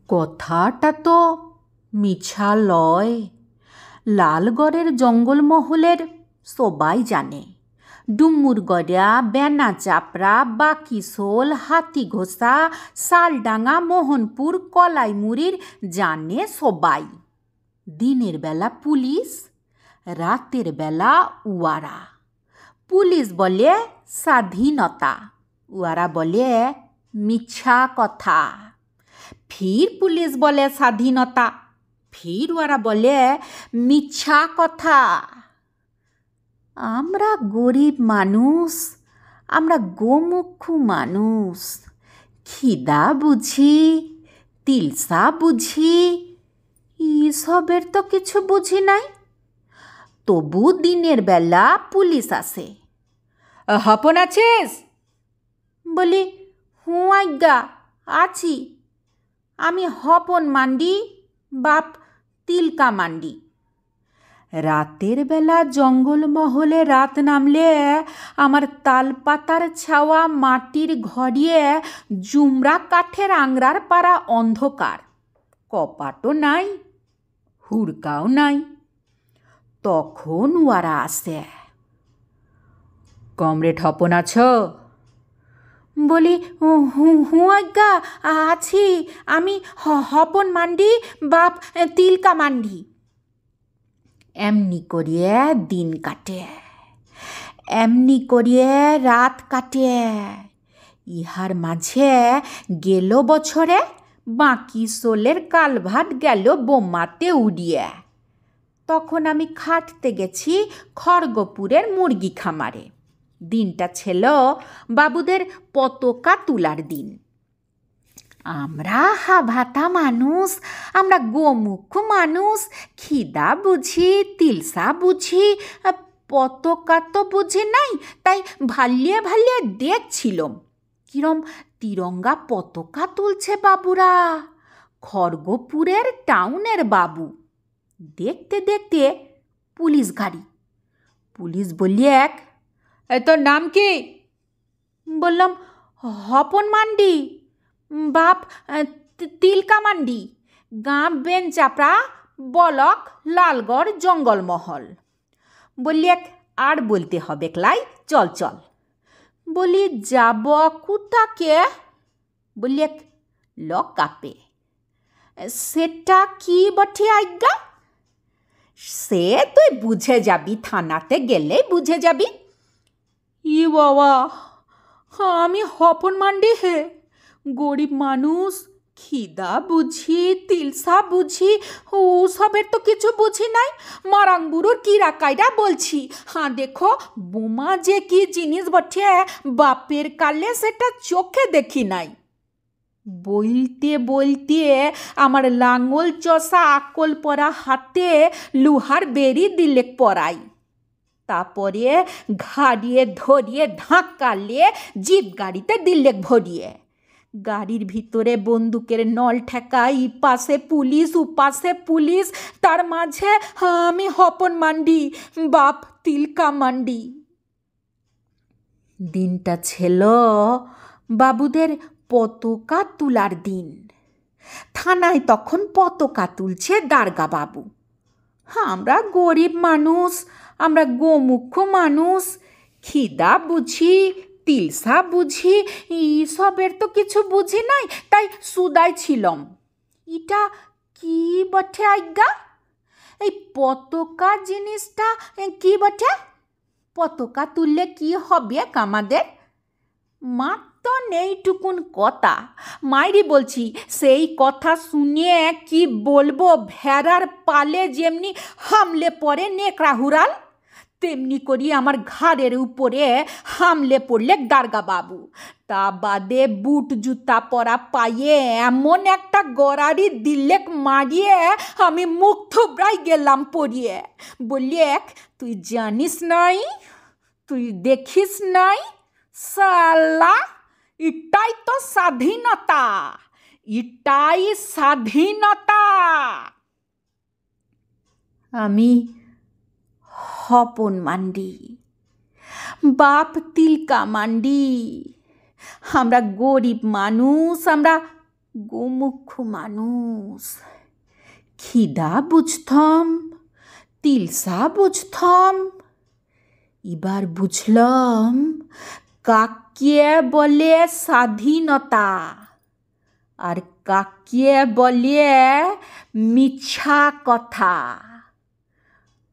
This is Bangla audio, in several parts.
কথাটা তো মিছা লয়। লালগড়ের জঙ্গলমহলের সবাই জানে। ডুমুরগড়া, বেনা চাপড়া, বাকিশোল, হাতিঘোষা, শালডাঙ্গা, মোহনপুর, কলাইমুড়ির জানে সবাই। দিনের বেলা পুলিশ, রাতের বেলা উয়ারা। পুলিশ বলে স্বাধীনতা, উয়ারা বলে মিছা কথা। ফির পুলিশ বলে স্বাধীনতা, ফির ওরা বলে মিছা কথা। আমরা গরিব মানুষ, আমরা গোমুখু মানুষ। খিদা বুঝি, তিলসা বুঝি, ইসবের তো কিছু বুঝি নাই। তবু দিনের বেলা পুলিশ আসে। হপন আছিস? বলি, হুঁ আজ্ঞা আছি। আমি হপন মান্ডি, বাপ তিলকা মান্ডি। রাতের বেলা জঙ্গলমহলে রাত নামলে আমার তালপাতার ছাওয়া মাটির ঘরিয়ে জুমরা কাঠের আংরার পাড়া অন্ধকার। কপাটও নাই, হুড়কাও নাই। তখন ওরা আসে। কমরেড হপন আছো? বলি, হুঁ আজ্ঞা আছি। আমি হপন মান্ডি, বাপ তিলকা মান্ডি। এমনি করিয়ে দিন কাটে, এমনি করিয়ে রাত কাটে। ইহার মাঝে গেল বছরে বাকিশোলের কালভাট গেল বোমাতে উড়িয়ে। তখন আমি খাটতে গেছি খড়গপুরের মুরগি খামারে। দিনটা ছিল বাবুদের পতাকা তোলার দিন। আমরা হাভাতা মানুষ, আমরা গোমুখ মানুষ। খিদা বুঝি, তিলসা বুঝি, পতাকা তো বুঝি নাই। তাই ভালিয়ে ভালিয়ে দেখছিলাম কিরম তিরঙ্গা পতাকা তুলছে বাবুরা। খড়গপুরের টাউনের বাবু। দেখতে দেখতে পুলিশ গাড়ি। পুলিশ বললে, তোর নাম কি? বললাম, হপন মান্ডি, বাপ তিলকা মান্ডি, গাঁ বেনচাপড়া, বলক লালগড় জঙ্গলমহল। বললি, আর বলতে হবে ক্লাই, চল চল। বলি, যাব কোথাকে? বললি, লকআপে। সেটা কি বটে আজ্ঞা? সে তুই বুঝে যাবি, থানাতে গেলেই বুঝে যাবি। ই বাবা, আমি হপন মান্ডি হে, গরিব মানুষ। খিদা বুঝি, তিলসা বুঝি, ও সবের তো কিছু বুঝি নাই। মারাংবুড়োর কিরা কায়দা বলছি। হ্যাঁ দেখো, বোমা যে কি জিনিস বটে, বাপের কালে সেটা চোখে দেখি নাই। বলতে বলতে আমার লাঙল চষা আকল পরা হাতে লুহার বেরি দিলে পরাই। তারপরে ঘাড়িয়ে ধরিয়ে ধাক্কালে জিপ গাড়িতে দিলে ভরিয়ে। গাড়ির ভিতরে বন্দুকের নল ঠেকা, ই পাশে পুলিশ, ও পাশে পুলিশ, তার মাঝে আমি হপন মান্ডি, বাপ তিলকা মান্ডি। দিনটা ছিল বাবুদের পতাকা তোলার দিন। থানায় তখন পতাকা তুলছে দারোগা বাবু। আমরা গরিব মানুষ, আমরা গোমুখ মানুষ। খিদা বুঝি, তিলসা বুঝি, ইসবের তো কিছু বুঝি নাই। তাই সুদাই ছিলাম। এটা কি বটে আজ্ঞা? এই পতাকা জিনিসটা কি বটে? পতাকা তুললে কি হবে আমাদের? মাত্র নেইটুকুন কথা, মাইরি বলছি। সেই কথা শুনে কি বলবো, ভেড়ার পালে যেমনি হামলে পড়ে নেকড়া হুড়াল, তেমনি করি আমার ঘাড়ের উপরে হামলে পড়লে দারোগা বাবু। তা বাদে বুট জুতা পরা পায়ে এমন একটা গড়াড়ি দিলেক মারিয়ে আমি মুখ থুবড়াই গেলাম পড়িয়ে। বললে, তুই জানিস নাই, তুই দেখিস নাই, সালা এটাই তো স্বাধীনতা, এটাই স্বাধীনতা। আমি হপন মান্ডি, বাপ তিলকা মান্ডি। আমরা গরিব মানুষ, আমরা গোমুখু মানুষ। খিদা বুঝথম, তিলসা বুঝথম, এবার বুঝলম কাকে বলে স্বাধীনতা আর কাকে বলে মিছা কথা।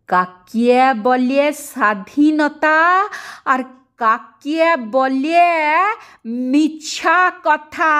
কাকে বলে স্বাধীনতা আর কাকে বলে মিছা কথা।